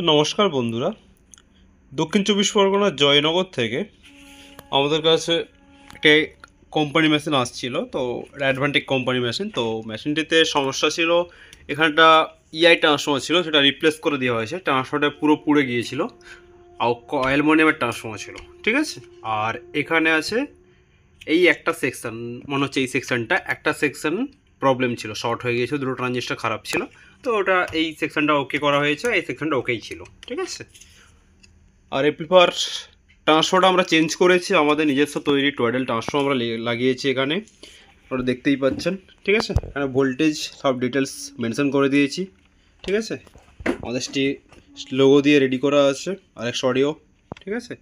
তো নমস্কার বন্ধুরা, দক্ষিণ চব্বিশ পরগনার জয়নগর থেকে আমাদের কাছে একটা কোম্পানি মেশিন আসছিল। তো অ্যাডভান্টেক কোম্পানি মেশিন। তো মেশিনটিতে সমস্যা ছিল, এখানটা ইআই ট্রান্সফর্মার ছিল, সেটা রিপ্লেস করে দেওয়া হয়েছে। ট্রান্সফর্মারটা পুরো পুড়ে গিয়েছিল, আর অ্যালুমিনিয়ামের ট্রান্সফর্মার ছিল, ঠিক আছে। আর এখানে আছে এই একটা সেকশন, মনে হচ্ছে এই সেকশনটা একটা সেকশন প্রবলেম ছিল, শর্ট হয়ে গিয়েছিল, দুটো ট্রানজিস্টার খারাপ ছিল। তো ওটা এই সেকশনটা ওকে করা হয়েছে, এই সেকশনটা ওকেই ছিল, ঠিক আছে। আর এরপর ট্রান্সফর্মারটা আমরা চেঞ্জ করেছি, আমাদের নিজস্ব তৈরি টয়েডেল ট্রান্সফর্মার আমরা লাগিয়েছি এখানে, ওটা দেখতেই পাচ্ছেন, ঠিক আছে। এখানে ভোল্টেজ সব ডিটেলস মেনশন করে দিয়েছি, ঠিক আছে। আমাদের লোগো দিয়ে রেডি করা আছে, আর এক অডিও, ঠিক আছে।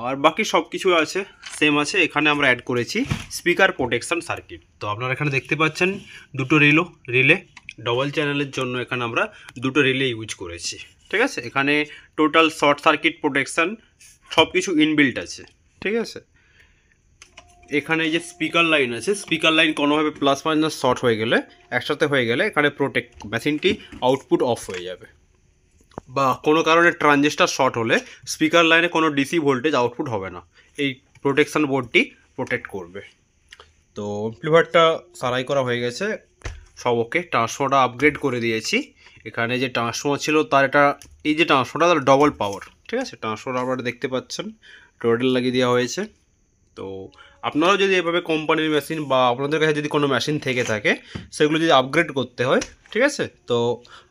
আর বাকি সব কিছু আছে, সেম আছে। এখানে আমরা অ্যাড করেছি স্পিকার প্রোটেকশন সার্কিট। তো আপনারা এখানে দেখতে পাচ্ছেন দুটো রিলে ডবল চ্যানেলের জন্য এখানে আমরা দুটো রিলে ইউজ করেছি, ঠিক আছে। এখানে টোটাল শর্ট সার্কিট প্রোটেকশন সব কিছু ইনবিল্ট আছে, ঠিক আছে। এখানে যে স্পিকার লাইন আছে, স্পিকার লাইন কোনোভাবে প্লাস মাইনাস শর্ট হয়ে গেলে, একসাথে হয়ে গেলে, এখানে মেশিনটি আউটপুট অফ হয়ে যাবে, বা কোনো কারণে ট্রানজিস্টার শর্ট হলে স্পিকার লাইনে কোনো ডিসি ভোল্টেজ আউটপুট হবে না, এই প্রোটেকশান বোর্ডটি প্রোটেক্ট করবে। তো অ্যাম্প্লিফায়ারটা সারাই করা হয়ে গেছে, সব ওকে। ট্রান্সফর্মারটা আপগ্রেড করে দিয়েছি। এখানে যে ট্রান্সফর্মার ছিল তার এই যে ট্রান্সফর্মারটা তার ডবল পাওয়ার, ঠিক আছে। ট্রান্সফর্মার আপনারা দেখতে পাচ্ছেন টোটাল লাগিয়ে দেওয়া হয়েছে। তো আপনারাও যদি এভাবে কোম্পানির মেশিন বা আপনাদের কাছে যদি কোনো মেশিন থেকে থাকে, সেগুলো যদি আপগ্রেড করতে হয়, ঠিক আছে, তো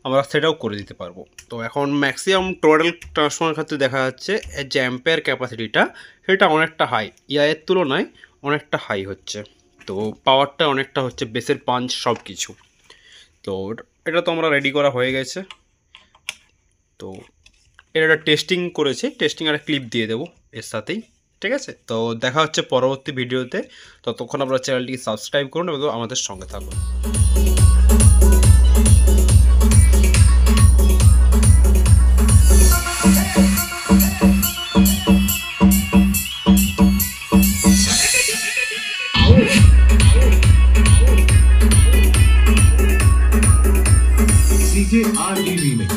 আমরা সেটাও করে দিতে পারবো। তো এখন ম্যাক্সিমাম টোটাল ট্রান্সফর্মার ক্ষেত্রে দেখা যাচ্ছে যে অ্যাম্পেয়ার ক্যাপাসিটিটা সেটা অনেকটা হাই, ইআইয়ের তুলনায় অনেকটা হাই হচ্ছে। তো পাওয়ারটা অনেকটা হচ্ছে, বেসের পাঞ্চ সব কিছু। তো এটা তো আমরা রেডি করা হয়ে গেছে। তো এটা টেস্টিং করেছি, টেস্টিং একটা ক্লিপ দিয়ে দেবো এর সাথেই, ঠিক আছে। তো দেখা হচ্ছে পরবর্তী ভিডিওতে। ততক্ষণ আপনারা চ্যানেলটিকে সাবস্ক্রাইব করুন এবং আমাদের সঙ্গে থাকুন। CJRD remix.